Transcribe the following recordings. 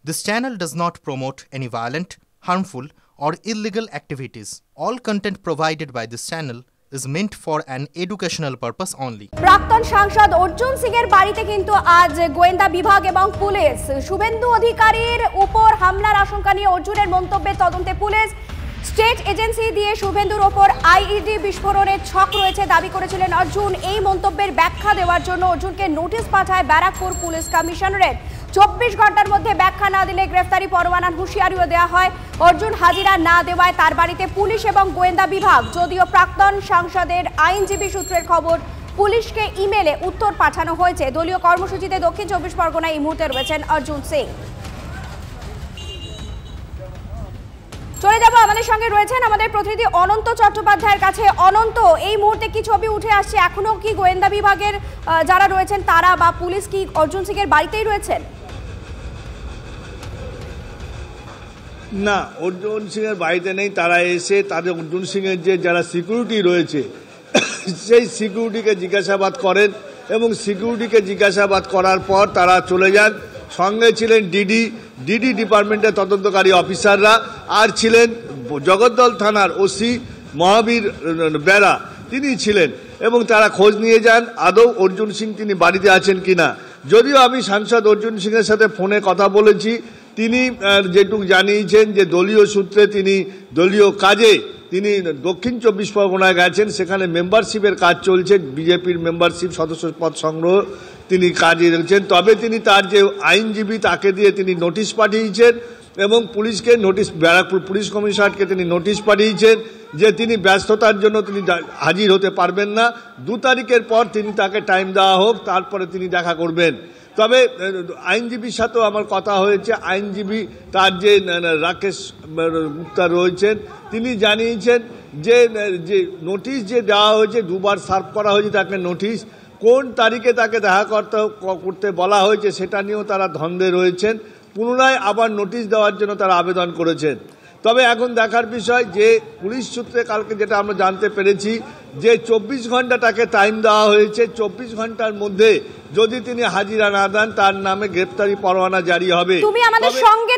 This channel does not promote any violent, harmful, or illegal activities. All content provided by this channel is meant for an educational purpose only. প্রাক্তন সাংসদ অর্জুন সিং এর বাড়িতে কিন্তু আজ গোয়েন্দা বিভাগ এবং পুলিশ শুভেন্দু অধিকারীর উপর হামলার আশঙ্কা নিয়ে অর্জুনের মন্তব্যের তদন্তে পুলিশ স্টেট এজেন্সি দিয়ে শুভেন্দুর ওপর আইইডি বিস্ফোরণের ছক রয়েছে দাবি করেছিলেন অর্জুন। এই মন্তব্যের ব্যাখ্যা দেওয়ার জন্য অর্জুনকে নোটিশ পাঠায় ব্যারাকপুর পুলিশ কমিশনারেট। 24 ঘন্টার মধ্যে ব্যাখ্যা না দিলে গ্রেফতারি পরোয়ানার হুঁশিয়ারিও দেওয়া হয়। অর্জুন হাজিরা না দেওয়ায় তার বাড়িতে পুলিশ এবং গোয়েন্দা বিভাগ, যদিও প্রাক্তন সাংসদের আইনজীবী সূত্রের খবর পুলিশকে ইমেলে উত্তর পাঠানো হয়েছে। দলীয় কর্মসূচিতে দক্ষিণ 24 পরগনায় এই মুহূর্তে রয়েছেন অর্জুন সিং। চলে যাব, আমাদের সঙ্গে রয়েছেন আমাদের প্রতিনিধি অনন্ত চট্টোপাধ্যায়ের কাছে। অনন্ত, এই মুহূর্তে কি ছবি উঠে আসছে? এখনো কি গোয়েন্দা বিভাগের যারা রয়েছেন তারা বা পুলিশ কি অর্জুন সিং এর বাড়িতেই রয়েছেন? না, অর্জুন সিং এর বাড়িতে নেই। তারা এসে তাদের অর্জুন সিং এর যে যারা সিকিউরিটি রয়েছে সেই সিকিউরিটিকে জিজ্ঞাসাবাদ করেন এবং সিকিউরিটিকে জিজ্ঞাসাবাদ করার পর তারা চলে যান। সঙ্গে ছিলেন ডিডি ডিপার্টমেন্টের তদন্তকারী অফিসাররা, আর ছিলেন জগদ্দল থানার ওসি মহাবীর বেরা, তিনি ছিলেন এবং তারা খোঁজ নিয়ে যান আদৌ অর্জুন সিং তিনি বাড়িতে আছেন কিনা। যদিও আমি সাংসদ অর্জুন সিং এর সাথে ফোনে কথা বলেছি, তিনি যেটুকু জানিয়েছেন যে দলীয় সূত্রে তিনি দলীয় কাজে তিনি দক্ষিণ 24 পরগনায় গেছেন, সেখানে মেম্বারশিপের কাজ চলছে, বিজেপির মেম্বারশিপ সদস্য পদ সংগ্রহ তিনি কাজে রয়েছেন। তবে তিনি তার যে আইনজীবী তাকে দিয়ে তিনি নোটিশ পাঠিয়েছেন এবং পুলিশকে নোটিশ, ব্যারাকপুর পুলিশ কমিশনারকে তিনি নোটিশ পাঠিয়েছেন যে তিনি ব্যস্ততার জন্য তিনি হাজির হতে পারবেন না। 2 তারিখের পর তিনি তাকে টাইম দেওয়া হোক, তারপরে তিনি দেখা করবেন। তবে আইনজীবীর সাথেও আমার কথা হয়েছে, আইনজীবী তার যে রাকেশ গুপ্তা রয়েছেন তিনি জানিয়েছেন যে নোটিশ যে দেওয়া হয়েছে, 2 বার সার্ভ করা হয়েছে তাকে নোটিশ, কোন তারিখে তাকে দেখা করতে বলা হয়েছে সেটা নিয়েও তারা ধন্দে রয়েছেন। পুনরায় আবার নোটিশ দেওয়ার জন্য তারা আবেদন করেছেন। তবে এখন দেখার বিষয় যে পুলিশ সূত্রে কালকে যেটা আমরা জানতে পেরেছি যে 24 ঘন্টা তাকে টাইম দেওয়া হয়েছে, 24 ঘন্টার মধ্যে যদি তিনি হাজিরা না দেন তার নামে গ্রেফতারি পরোয়ানা জারি হবে। তুমি আমাদের সঙ্গে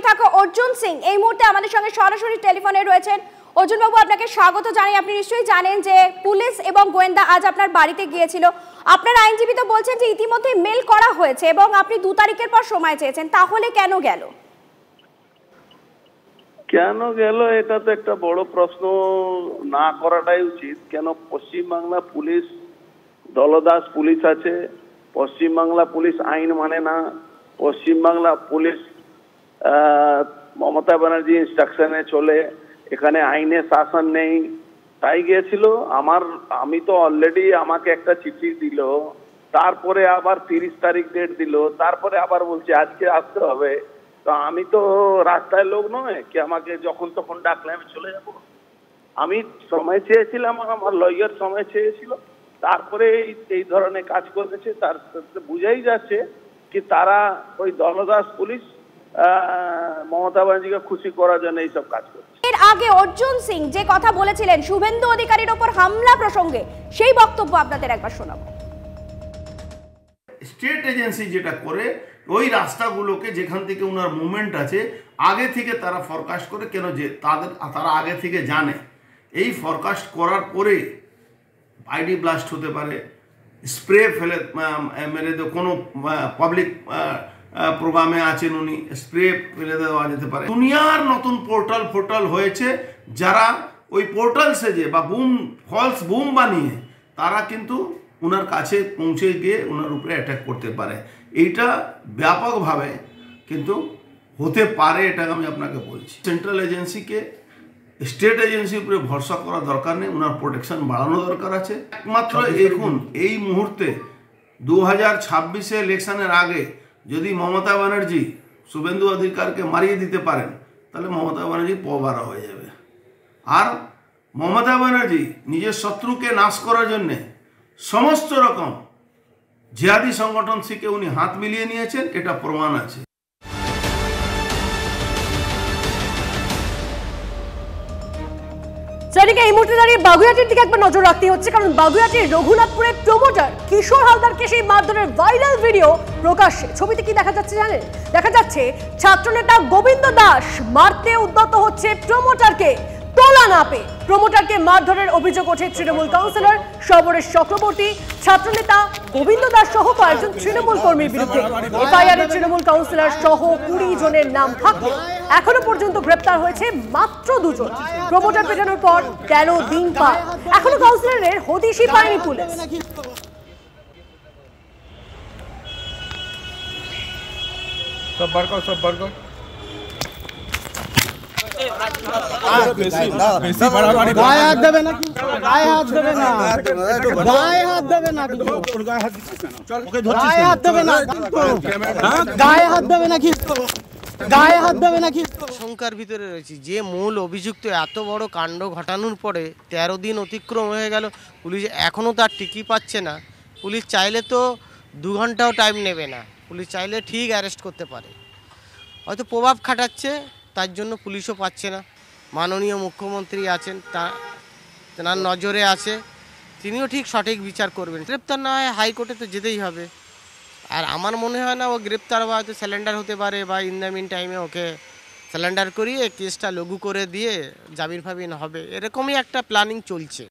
থাকো। অর্জুন সিং এই মুহূর্তে আমাদের সঙ্গে সরাসরি টেলিফোনে রয়েছেন। অর্জুন বাবু, আপনাকে স্বাগত জানাই। আপনি নিশ্চয়ই জানেন যে পুলিশ এবং গোয়েন্দা আজ আপনার বাড়িতে গিয়েছিল। আপনার আইনজীবী তো বলছেন যে ইতিমধ্যে মেল করা হয়েছে এবং আপনি 2 তারিখের পর সময় চেয়েছেন, তাহলে কেন গেল? এটা তো একটা বড় প্রশ্ন, না করাটাই উচিত। কেন পশ্চিমবাংলা পুলিশ দলদাস পুলিশ আছে, পশ্চিমবাংলা পুলিশ আইন মানে না, পশ্চিমবাংলা পুলিশ মমতা ব্যানার্জি ইনস্ট্রাকশনে চলে, এখানে আইনের শাসন নেই। তাই গিয়েছিল। আমি তো অলরেডি আমাকে একটা চিঠি দিল, তারপরে আবার 30 তারিখ ডেট দিল, তারপরে আবার বলছে আজকে আসতে হবে। তো আমি তো রাস্তায় লোক নয় কি আমাকে যখন তখন ডাকলে আমি চলে যাব। আমি সময় চেয়েছিলাম, আমার লয়ার সময় চেয়েছিল, তারপরে এই ধরনের কাজ করেছে। তার বুঝাই যাচ্ছে কি তারা ওই দলদাস পুলিশ মমতা ব্যানার্জিকে খুশি করার জন্য এইসব কাজ করছে। এর আগে অর্জুন সিং যে কথা বলেছিলেন শুভেন্দু অধিকারীর ওপর হামলা প্রসঙ্গে, সেই বক্তব্য আপনাদের একবার শোনাবো। স্টেট এজেন্সি যেটা করে ওই রাস্তাগুলোকে যেখান থেকে ওনার মুভমেন্ট আছে আগে থেকে তারা ফরকাস্ট করে, কেন যে তারা আগে থেকে জানে এই ফরকাস্ট করার পরে আইডি ব্লাস্ট হতে পারে, স্প্রে ফেলে মেরে দেওয়া, কোনো পাবলিক প্রোগ্রামে আছেন উনি, স্প্রে ফেলে দেওয়া যেতে পারে। দুনিয়ার নতুন পোর্টাল হয়েছে, যারা ওই পোর্টাল সেজে বা ফলস বুম বানিয়ে তারা কিন্তু ওনার কাছে পৌঁছে গিয়ে ওনার উপরে অ্যাটাক করতে পারে। এইটা ব্যাপকভাবে কিন্তু হতে পারে, এটা আমি আপনাকে বলছি। সেন্ট্রাল এজেন্সিকে স্টেট এজেন্সির উপরে ভরসা করা দরকার নেই, ওনার প্রোটেকশন বাড়ানো দরকার আছে। একমাত্র এখন এই মুহূর্তে 2026 ইলেকশনের আগে যদি মমতা ব্যানার্জি শুভেন্দু অধিকারকে মারিয়ে দিতে পারেন তাহলে মমতা ব্যানার্জি পবারা হয়ে যাবে। আর মমতা ব্যানার্জি নিজের শত্রুকে নাশ করার জন্যে সমস্ত রকম জিহাদি সংগঠন থেকে উনি হাত মিলিয়ে নিয়েছেন, এটা প্রমাণ আছে। সেদিকে এই মুহূর্তে দাঁড়িয়ে বাগুইআটির দিকে একবার নজর রাখতে হচ্ছে, কারণ বাগুইআটির রঘুনাথপুরের প্রমোটার কিশোর হালদারকে সেই মারধরের ভাইরাল ভিডিও প্রকাশ্যে। ছবিতে কি দেখা যাচ্ছে জানেন? দেখা যাচ্ছে ছাত্রনেতা গোবিন্দ দাস মারতে উদ্যত হচ্ছে প্রমোটারকে। তোলা না পেয়ে প্রমোটারকে মারধরের অভিযোগ ওঠে তৃণমূল কাউন্সিলর সবরেশ চক্রবর্তী, ছাত্রনেতা গোবিন্দ দাস সহ কয়েকজন তৃণমূল কর্মীর বিরুদ্ধে। এফআইআরে তৃণমূল কাউন্সিলর সহ 20 জনের নাম থাকলে এখনো পর্যন্ত গ্রেপ্তার হয়েছে মাত্র 2 জন। প্রমোটার পেটানোর পর 13 দিন পার, এখনো কাউন্সিলরের হদিশই পায়নি পুলিশ। সব বার কর গায়ে হাত দেবে না, গায়ে হাত দেবে না, গায়ে হাত দেবে না, গায়ে হাত দেবে না, গায়ে হাত দেবে নাকি, গায়ে হাত দেবে নাকি। শঙ্কার ভিতরে রয়েছি যে মূল অভিযুক্ত এত বড় কাণ্ড ঘটানোর পরে 13 দিন অতিক্রম হয়ে গেল, পুলিশ এখনও তার টিকি পাচ্ছে না। পুলিশ চাইলে তো 2 ঘন্টাও টাইম নেবে না, পুলিশ চাইলে ঠিক অ্যারেস্ট করতে পারে। হয়তো প্রভাব খাটাচ্ছে, তার জন্য পুলিশও পাচ্ছে না। মাননীয় মুখ্যমন্ত্রী আছেন, তার নজরে আছে, তিনিও ঠিক সঠিক বিচার করবেন। গ্রেপ্তার না হয় হাইকোর্টে তো যেতেই হবে। আর আমার মনে হয় না ও গ্রেপ্তার বা হয়তো স্যালেন্ডার হতে পারে, বা ইন দ্য মিন টাইমে ওকে স্যালেন্ডার করিয়ে কেসটা লঘু করে দিয়ে জামিন ফামিন হবে, এরকমই একটা প্ল্যানিং চলছে।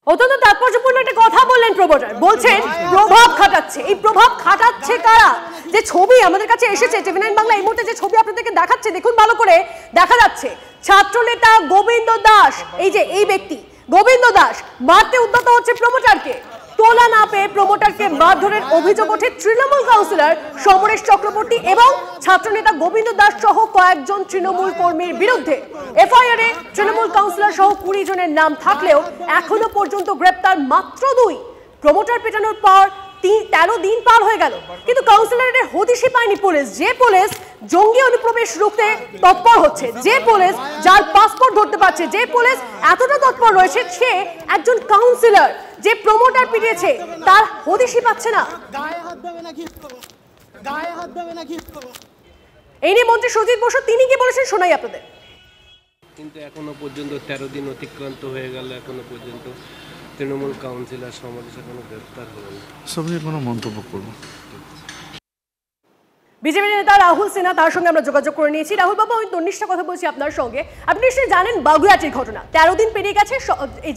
অত্যন্ত তাৎপর্যপূর্ণ একটা কথা বললেন প্রমোটার, বলছেন প্রভাব খাটাচ্ছে। এই প্রভাব খাটাচ্ছে কারা? যে ছবি আমাদের কাছে এসেছে টিভি9 বাংলা এই মুহূর্তে যে ছবি আপনাদেরকে দেখাচ্ছে, দেখুন ভালো করে, দেখা যাচ্ছে ছাত্রনেতা গোবিন্দ দাস, এই যে এই ব্যক্তি গোবিন্দ দাস মারতে উদ্যত হচ্ছে প্রমোটারকে। তোলা না পেয়ে প্রমোটারকে মারধরের অভিযোগ ওঠে তৃণমূল কাউন্সিলর সমরেশ চক্রবর্তী এবং ছাত্রনেতা গোবিন্দ দাস সহ কয়েকজন তৃণমূল কর্মীর বিরুদ্ধে। এফআইআরে তৃণমূল কাউন্সিলর সহ 20 জনের নাম থাকলেও এখনো পর্যন্ত গ্রেপ্তার মাত্র 2। প্রমোটার পেটানোর পর 13 দিন পার হয়ে গেল, কিন্তু কাউন্সিলরের হদিশই পায়নি পুলিশ। যে পুলিশ জঙ্গি অনুপ্রবেশ রুখতে তৎপর হচ্ছে, যে পুলিশ যার পাসপোর্ট ধরতে পারছে, যে পুলিশ এতটা তৎপর রয়েছে, সে একজন কাউন্সিলর যে প্রমোটার পিটিয়েছে তার হদিশই পাচ্ছে না। গায়ে হাত দেবে নাকি, গায়ে হাত দেবে নাকি। এই নিয়ে মন্ত্রী সুজিত বসু তিনি কি বলেছেন শোনাই আপনাদের। কিন্তু এখনো পর্যন্ত 13 দিন অতিক্রান্ত হয়ে গেল, এখনো পর্যন্ত তৃণমূল কাউন্সিলর সমরেশ এখনো গ্রেপ্তার হলো না। সব নিয়ে কোনো মন্তব্য করবো। বিজেপি নেতা রাহুল সিনহা, তার সঙ্গে আমরা যোগাযোগ করে নিয়েছি। রাহুল বাবু, আমি তন্নিষ্ঠা কথা বলছি আপনার সঙ্গে। আপনি নিশ্চয়ই জানেন বাগুইআটির ঘটনা, 13 দিন পেরিয়ে গেছে,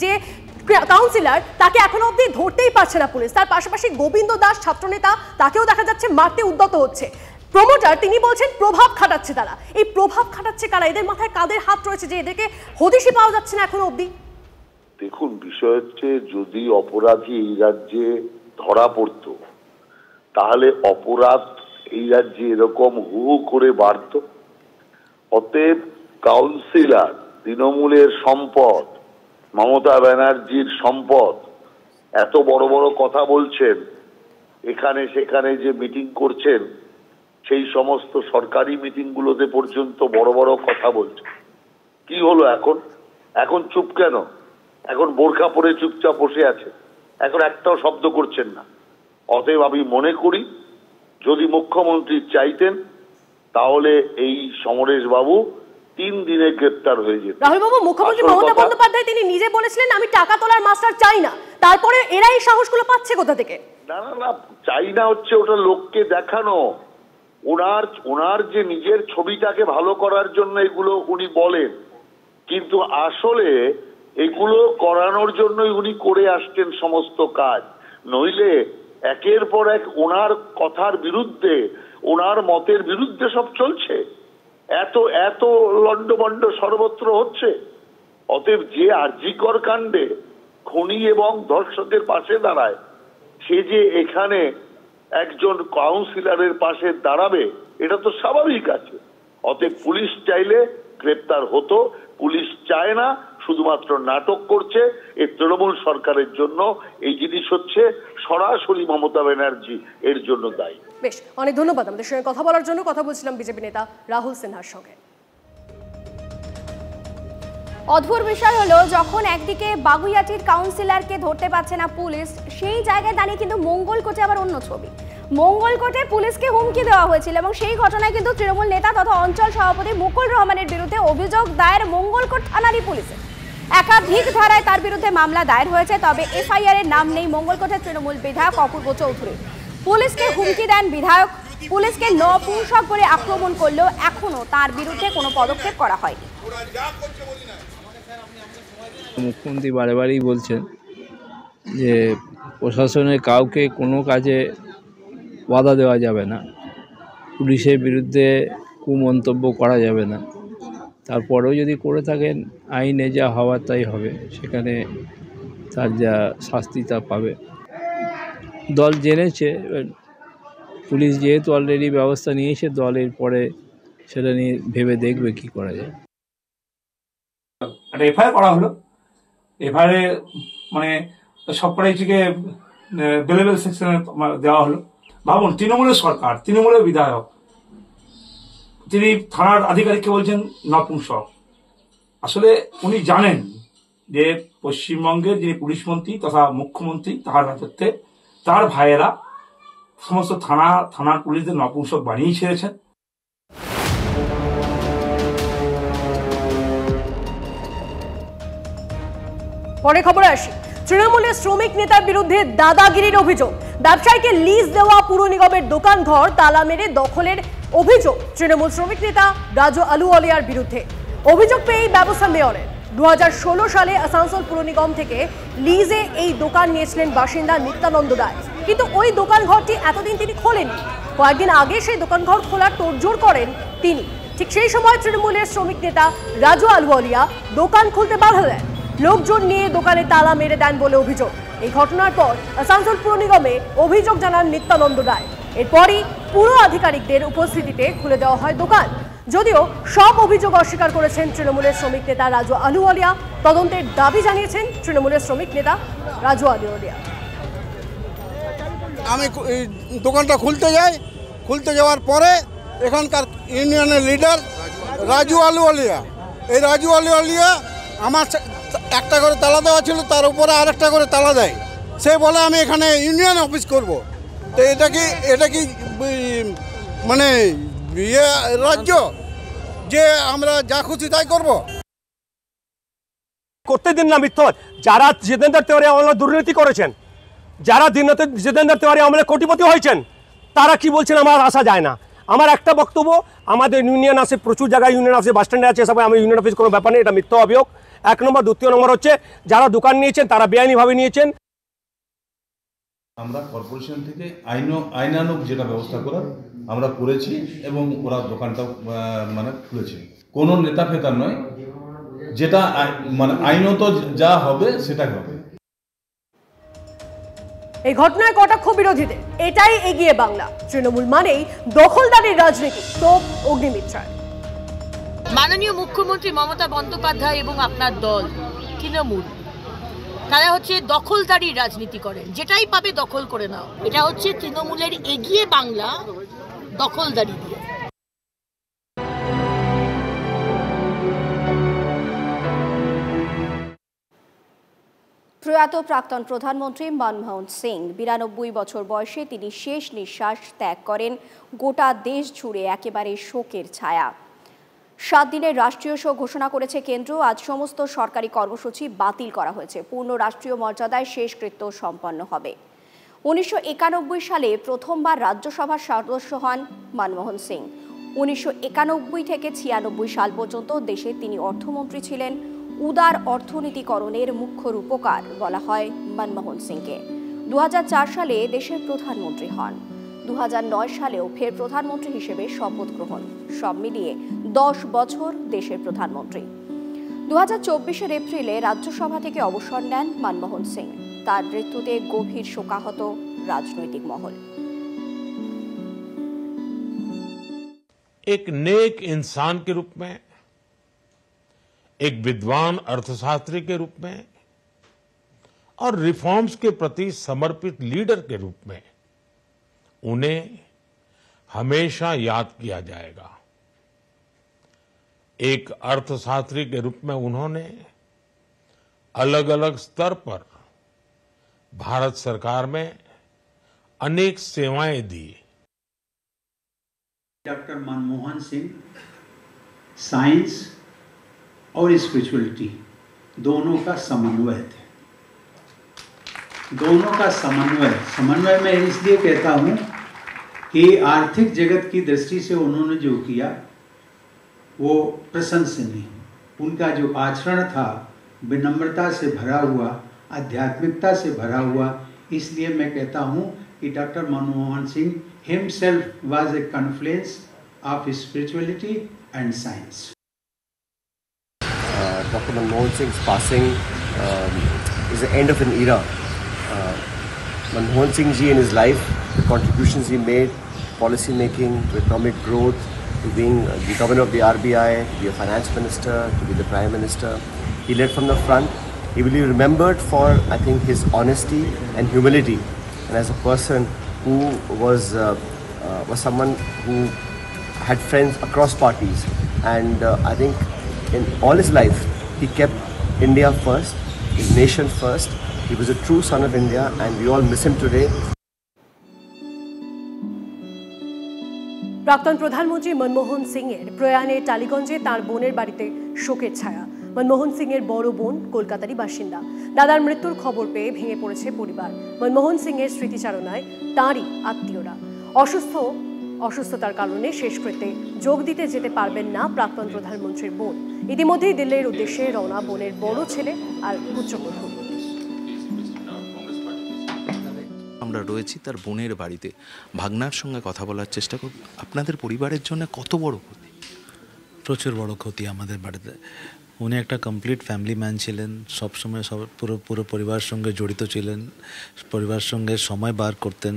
যে কাউন্সিলর তাকে এখনো অবধি ধরতেই পারছে না পুলিশ। তার পাশাপাশি গোবিন্দ দাস ছাত্রনেতা, তাকেও দেখা যাচ্ছে মারতে উদ্যত হচ্ছে। প্রমোটার তিনি বলছেন প্রভাব খাটাচ্ছে তারা। এই প্রভাব খাটাচ্ছে কারা? এদের মাথায় কাদের হাত রয়েছে যে এদেরকে হদিশই পাওয়া যাচ্ছে না এখনো অবধি? দেখুন, বিষয় হচ্ছে যদি অপরাধী এই রাজ্যে ধরা পড়তো তাহলে অপরাধ এই রাজ্যে এরকম হু হু করে বাড়ত। অতএব কাউন্সিলর তৃণমূলের সম্পদ, মমতা ব্যানার্জির সম্পদ, এত বড় বড় কথা বলছেন, এখানে সেখানে যে মিটিং করছেন, সেই সমস্ত সরকারি মিটিংগুলোতে পর্যন্ত বড় বড় কথা বলছেন। কি হলো এখন চুপ কেন? এখন বোরখা পরে চুপচাপ বসে আছে, এখন একটাও শব্দ করছেন না। অতএব আমি মনে করি যদি মুখ্যমন্ত্রী চাইতেন তাহলে এই সমরেশ বাবু 3 দিনে গ্রেপ্তার হয়ে যেত। রাহুল বাবু, মুখ্যমন্ত্রী মমতা বন্দ্যোপাধ্যায় তিনি নিজে বলেছিলেন আমি টাকা তোলার মাস্টার চাই না, তারপরে এরা এই সাহসগুলো পাচ্ছে কোথা থেকে? না না না, চাই না হচ্ছে ওটা লোককে দেখানো। ওনার যে নিজের ছবিটাকে ভালো করার জন্য এগুলো উনি বলেন, কিন্তু আসলে এগুলো করানোর জন্যই উনি করে আসছেন সমস্ত কাজ। নইলে একের পর এক ওনার কথার বিরুদ্ধে, ওনার মতের বিরুদ্ধে সব চলছে। এত লন্ডভন্ড সর্বত্র হচ্ছে। অতএব যে আরজিকর কাণ্ডে খুনি এবং ধর্ষকের পাশে দাঁড়ায়, সে যে এখানে একজন কাউন্সিলরের পাশে দাঁড়াবে এটা তো স্বাভাবিক আছে। অতএব পুলিশ চাইলে গ্রেপ্তার হতো, পুলিশ চায় না, শুধুমাত্র নাটক করছে। এই তৃণমূল সরকারের জন্য এই জিনিস হচ্ছে সরাসরি মমতা ব্যানার্জি এর জন্য দায়ী। বেশ, অনেক ধন্যবাদ আমাদের সঙ্গে কথা বলার জন্য। কথা বলছিলাম বিজেপি নেতা রাহুল সিনহার সঙ্গে। অদ্ভুত বিষয় হলো, যখন একদিকে বাগুইআটির কাউন্সিলরকে ধরতে পারছে না পুলিশ, সেই জায়গায় দাঁড়িয়ে কিন্তু মঙ্গলকোটে আবার অন্য ছবি। মঙ্গলকোটে পুলিশকে হুমকি দেওয়া হয়েছিল এবং সেই ঘটনায় কিন্তু তৃণমূল নেতা তথা অঞ্চল সভাপতি মুকুল রহমানের বিরুদ্ধে অভিযোগ দায়ের মঙ্গলকোট থানারই পুলিশের। একাধিক ধারায় তার বিরুদ্ধে মামলা দায়ের হয়েছে, তবে এফআইআর এর নাম নেই মঙ্গলকোটের তৃণমূল বিধায়ক অপূর্ব চৌধুরী। পুলিশকে হুমকি দেন বিধায়ক, পুলিশকে নপুংসক বলে আক্রমণ করলেও এখনো তার বিরুদ্ধে কোনো পদক্ষেপ করা হয়নি। মুখ্যমন্ত্রী বারেবারই বলছেন যে প্রশাসনের কাউকে কোনো কাজে বাধা দেওয়া যাবে না, পুলিশের বিরুদ্ধে কুমন্তব্য করা যাবে না। তারপরেও যদি করে থাকেন আইনে যা হওয়ার তাই হবে, সেখানে তার যা শাস্তি তা পাবে। দল জেনেছে, পুলিশ যেহেতু অলরেডি ব্যবস্থা নিয়েছে, দলের পরে সেটা নিয়ে ভেবে দেখবে কি করা যায়। একটা এফআইআর করা হলো, এফআইআরে মানে সবকটাই থেকে বেলেবেল সেকশনে দেওয়া হলো। ভাবুন, তৃণমূলের সরকার, তৃণমূলের বিধায়ক, তিনি থানার আধিকারিককে বলছেন নপুংসক। আসলে উনি জানেন যে পশ্চিমবঙ্গের যিনি পুলিশ মন্ত্রী তথা মুখ্যমন্ত্রী, তাহার রাজত্বে তার ভাইয়েরা সমস্ত থানার পুলিশদের নপুংসক বানিয়ে ছেড়েছেন। পরে খবরে আসি, তৃণমূলের শ্রমিক নেতার বিরুদ্ধে দাদাগিরির অভিযোগ। ব্যবসায়ীকে লিজ দেওয়া পুর নিগমের দোকান ঘর তালা মেরে দখলের অভিযোগ তৃণমূল শ্রমিক নেতা রাজু আলুওয়ালিয়ার বিরুদ্ধে। অভিযোগ পেয়েই ব্যবস্থা মেয়রের। 2016 সালে আসানসোল পুর নিগম থেকে লিজে এই দোকান নিয়েছিলেন বাসিন্দা নিত্যানন্দ রায়, কিন্তু ওই দোকান ঘরটি এতদিন তিনি খোলেননি। কয়েকদিন আগে সেই দোকান ঘর খোলার তোড়জোড় করেন তিনি। ঠিক সেই সময় তৃণমূলের শ্রমিক নেতা রাজু আলুওয়ালিয়া দোকান খুলতে বাধা দেন, লোকজন নিয়ে দোকানে তালা মেরে দেন বলে অভিযোগ। এই ঘটনার পর আসানসোল পুর নিগমে অভিযোগ জানান নিত্যানন্দ রায়। এরপরই পুর আধিকারিকদের উপস্থিতিতে খুলে দেওয়া হয় দোকান। যদিও সব অভিযোগ অস্বীকার করেছেন তৃণমূলের শ্রমিক নেতা রাজু আলুওয়ালিয়া। তদন্তের দাবি জানিয়েছেন তৃণমূলের শ্রমিক নেতা রাজু আলুওয়ালিয়া। আমি দোকানটা খুলতে যাওয়ার পরে এখানকার ইউনিয়নের লিডার রাজু আলুওয়ালিয়া, এই রাজু আলুওয়ালিয়া আমার একটা করে তালা দেওয়া ছিল, তার উপরে আরেকটা করে তালা দেয়। সে বলে আমি এখানে ইউনিয়ন অফিস করব। তো এটা কি মানে রাজ্য যে আমরা যা খুশি তাই করব? করতে দিন না মিথ্যা। যারা জিতেন্দ্র তিওয়ারি আমলে দুর্নীতি করেছেন, যারা জিতেন্দ্র তিওয়ারি আমলে কোটিপতি হয়েছেন, তারা কি বলছেন আমার আসা যায় না। আমার একটা বক্তব্য, আমাদের ইউনিয়ন আছে, প্রচুর জায়গায় ইউনিয়ন আছে, বাস স্ট্যান্ডে আছে, সবাই আমি ইউনিয়ন অফিস কোনো ব্যাপার নেই, এটা মিথ্যা অভিযোগ। 1 নম্বর। 2 নম্বর হচ্ছে যারা দোকান নিয়েছেন তারা বেআইনিভাবে নিয়েছেন। আমরা কর্পোরেশন থেকে আইনানুগ যেটা ব্যবস্থা করার আমরা করেছি এবং ওরা দোকানটা মানে খুলেছে। কোনো নেতা ফেতার নয়, যেটা মানে আইনত যা হবে সেটাই হবে। এই ঘটনায় কটাক্ষ বিরোধীদের। এটাই এগিয়ে বাংলা। তৃণমূল মানেই দখলদারির রাজনীতি, তোপ অগ্নিমিত্রায়। মাননীয় মুখ্যমন্ত্রী মমতা বন্দ্যোপাধ্যায় এবং আপনার দল তৃণমূল, তারা হচ্ছে দখলদারির রাজনীতি করেন, যেটাই পাবে দখল করে নাও। এটা হচ্ছে তৃণমূলের এগিয়ে বাংলা, দখলদারি দিয়ে। প্রয়াত প্রাক্তন প্রধানমন্ত্রী মনমোহন সিং 92 বছর বয়সে তিনি শেষ নিঃশ্বাস ত্যাগ করেন। গোটা দেশ জুড়ে একেবারে শোকের ছায়া। 7 দিনের রাষ্ট্রীয় শোক ঘোষণা করেছে কেন্দ্র। আজ সমস্ত সরকারি কর্মসূচি বাতিল করা হয়েছে। পূর্ণ রাষ্ট্রীয় মর্যাদায় শেষকৃত্য সম্পন্ন হবে। 1991 সালে প্রথমবার রাজ্যসভার সদস্য হন মনমোহন সিং। 1991 থেকে 96 সাল পর্যন্ত দেশে তিনি অর্থমন্ত্রী ছিলেন। উদার অর্থনীতিকরণের মুখ্য রূপকার বলা হয় মনমোহন সিংকে। 2004 সালে দেশের প্রধানমন্ত্রী হন। 2009 সালেও ফের প্রধানমন্ত্রী হিসেবে শপথ গ্রহণ। সব মিলিয়ে 10 বছর দেশের প্রধানমন্ত্রী। 2024 এপ্রিলে রাজ্যসভা থেকে অবসর নেন মনমোহন সিং। তার মৃত্যুতে গভীর শোকাহত রাজনৈতিক মহল। एक नेक इंसान के रूप में, एक विद्वान अर्थशास्त्री के रूप में और रिफॉर्म्स के प्रति समर्पित लीडर के रूप में उन्हें हमेशा याद किया जाएगा। एक अर्थशास्त्री के रूप में उन्होंने अलग अलग स्तर पर भारत सरकार में अनेक सेवाएं दी। डॉक्टर मनमोहन सिंह साइंस और स्पिरिचुअलिटी दोनों का समन्वय थे। दोनों का समन्वय मैं इसलिए कहता हूं कि आर्थिक जगत की दृष्टि से उन्होंने जो किया वो प्रशंसनीय। उनका जो आचरण था विनम्रता से भरा हुआ, आध्यात्मिकता से भरा हुआ, इसलिए मैं कहता हूं कि doctor Manmohan Singh himself was a Confluence of spirituality and science. Dr. Manmohan Singh's passing is the end of an era. Manmohan Singh ji in his life, the contributions he made, policy making, to economic growth, to being the governor of the RBI, to be a finance minister, to be the prime minister, he led from the front. He will be remembered for, I think, his honesty and humility, and as a person who was someone who had friends across parties, and I think in all his life he kept India first, his nation first. He was a true son of India, and we all miss him today. প্রাক্তন প্রধানমন্ত্রী মনমোহন সিং এর প্রয়াণে টালিগঞ্জে তার বোনের বাড়িতে শোকের ছায়া। মনমোহন সিং এর বড় বোন কলকাতারই বাসিন্দা। দাদার মৃত্যুর খবর পেয়ে ভেঙে পড়েছে পরিবার। মনমোহন সিং এর স্মৃতিচারণায় তাঁরই আত্মীয়রা। অসুস্থতার কারণে শেষকৃত্যে যোগ দিতে যেতে পারবেন না প্রাক্তন প্রধানমন্ত্রীর বোন। ইতিমধ্যেই দিল্লির উদ্দেশ্যে রওনা বোনের বড় ছেলে আর পুত্রবধূ। আমরা রয়েছি তার বোনের বাড়িতে, ভাগনার সঙ্গে কথা বলার চেষ্টা করব। আপনাদের পরিবারের জন্য কত বড় ক্ষতি? প্রচুর বড় ক্ষতি আমাদের বাড়িতে। উনি একটা কমপ্লিট ফ্যামিলি ম্যান ছিলেন, সবসময় পুরো পরিবারের সঙ্গে জড়িত ছিলেন, পরিবারের সঙ্গে সময় বার করতেন।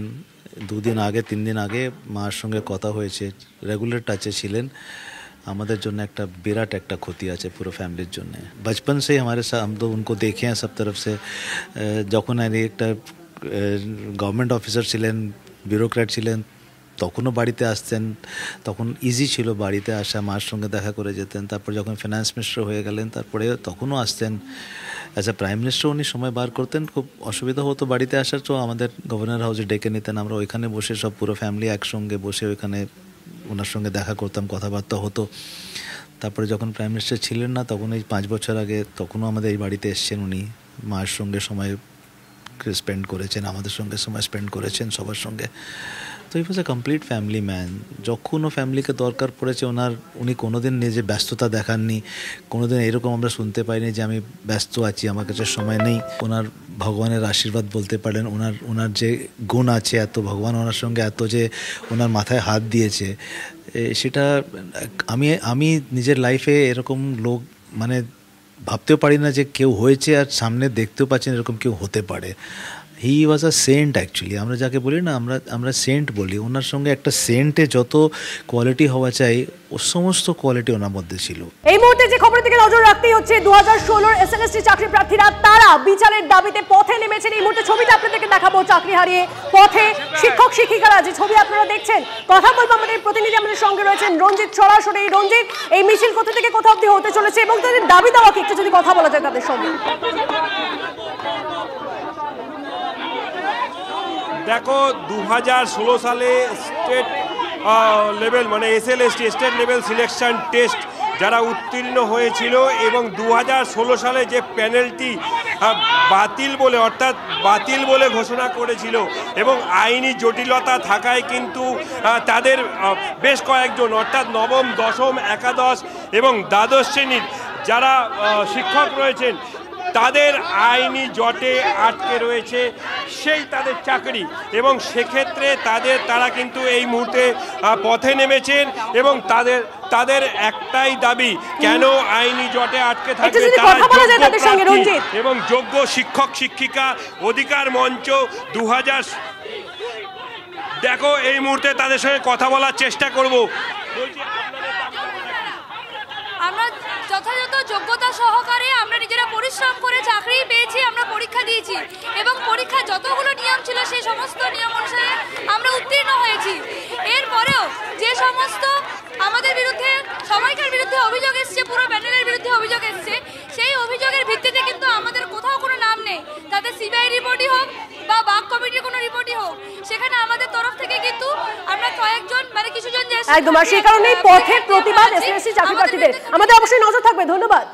2 দিন আগে 3 দিন আগে মার সঙ্গে কথা হয়েছে, রেগুলার টাচে ছিলেন। আমাদের জন্য একটা বিরাট একটা ক্ষতি আছে পুরো ফ্যামিলির জন্য। बचपन से हमारे साथ हम तो उनको देखे हैं सब तरफ से। যখন একটা গভর্নমেন্ট অফিসার ছিলেন, ব্যুরোক্র্যাট ছিলেন, তখনও বাড়িতে আসতেন, তখন ইজি ছিল বাড়িতে আসা, মার সঙ্গে দেখা করে যেতেন। তারপর যখন ফাইন্যান্স মিনিস্টার হয়ে গেলেন তারপরে তখনও আসতেন। অ্যাজ এ প্রাইম মিনিস্টার উনি সময় বার করতেন, খুব অসুবিধা হতো বাড়িতে আসার। তো আমাদের গভর্নর হাউসে ডেকে নিতেন, আমরা ওইখানে বসে সব পুরো ফ্যামিলি একসঙ্গে বসে ওইখানে ওনার সঙ্গে দেখা করতাম, কথাবার্তা হতো। তারপরে যখন প্রাইম মিনিস্টার ছিলেন না, তখন এই 5 বছর আগে তখনও আমাদের এই বাড়িতে এসছেন উনি, মায়ের সঙ্গে সময় স্পেন্ড করেছেন, আমাদের সঙ্গে সময় স্পেন্ড করেছেন সবার সঙ্গে। তো ই ওয়াজ এ কমপ্লিট ফ্যামিলি ম্যান। যখনও ফ্যামিলিকে দরকার পড়েছে উনি কোনোদিন নিজে ব্যস্ততা দেখাননি, কোনোদিন এরকম আমরা শুনতে পাইনি যে আমি ব্যস্ত আছি, আমার কাছে সময় নেই। ওনার ভগবানের আশীর্বাদ বলতে পারেন, ওনার যে গুণ আছে, এত ভগবান ওনার সঙ্গে এত যে ওনার মাথায় হাত দিয়েছে, সেটা আমি নিজের লাইফে এরকম লোক মানে ভাবতেও পারি না যে কেউ হয়েছে আর সামনে দেখতেও পাচ্ছেন এরকম কেউ হতে পারে। হি ওয়াজ আ সেন্ট অ্যাকচুয়ালি। আমরা যাকে বলি না, আমরা সেন্ট বলি। ওনার সঙ্গে একটা সেন্টে যত কোয়ালিটি হওয়া চাই ও সমস্ত কোয়ালিটি ওনার মধ্যে ছিল। এই মুহূর্তে যে খবরের দিকে নজর রাখতেই হচ্ছে, 2016 এসএলএসটি চাকরি প্রার্থীরা তারা বিচারের দাবিতে পথে নেমেছেন। এই মুহূর্তে ছবিটা আপনাদেরকে দেখাবো, চাকরি হারিয়ে পথে শিক্ষক শিক্ষিকারা, যে ছবি আপনারা দেখছেন। কথা বলবো আমাদের প্রতিনিধি আমাদের সঙ্গে রয়েছেন রঞ্জিত সরাসরি। রঞ্জিত, এই মিছিল কোথা থেকে কোথা অবধি হতে চলেছে এবং তাদের দাবি দাওয়া কি একটু যদি কথা বলা যায় তাদের সঙ্গে। দেখো, 2016 সালে স্টেট লেভেল মানে SLST state level selection test যারা উত্তীর্ণ হয়েছিল এবং 2016 সালে যে প্যানেলটি বাতিল বলে ঘোষণা করেছিল এবং আইনি জটিলতা থাকায় কিন্তু তাদের বেশ কয়েকজন অর্থাৎ নবম, দশম, একাদশ এবং দ্বাদশ শ্রেণীর যারা শিক্ষক রয়েছেন তাদের আইনি জটে আটকে রয়েছে সেই তাদের চাকরি, এবং সেক্ষেত্রে তারা কিন্তু এই মুহূর্তে পথে নেমেছেন এবং তাদের একটাই দাবি, কেন আইনি জটে আটকে থাকবে এবং যোগ্য শিক্ষক শিক্ষিকা অধিকার মঞ্চ 2000। দেখো, এই মুহূর্তে তাদের সঙ্গে কথা বলার চেষ্টা করব। আমরা যথাযথ যোগ্যতা সহকারে আমরা নিজেরা পরিশ্রম করে চাকরি পেয়েছি, আমরা পরীক্ষা দিয়েছি এবং পরীক্ষা যতগুলো নিয়ম ছিল সেই সমস্ত নিয়ম অনুসারে আমরা উত্তীর্ণ হয়েছি। এরপরেও যে সমস্ত আমাদের বিরুদ্ধে সবাইকার বিরুদ্ধে অভিযোগ এসছে, পুরো প্যানেলের বিরুদ্ধে অভিযোগ এসছে, সেই অভিযোগের ভিত্তিতে কিন্তু আমাদের কোথাও কোনো নাম নেই। তাদের সিবিআই রিপোর্টই হোক বা বাক কমিটির কোনো রিপোর্টই হোক, সেখানে আমাদের তরফ থেকে কিন্তু আমরা কয়েকজন মানে কিছুজন যে একদম, আর সেই কারণেই পথে প্রতিবাদ এসএলএসটি চাকরি প্রার্থীদের। আমাদের অবশ্যই নজর থাকবে। ধন্যবাদ।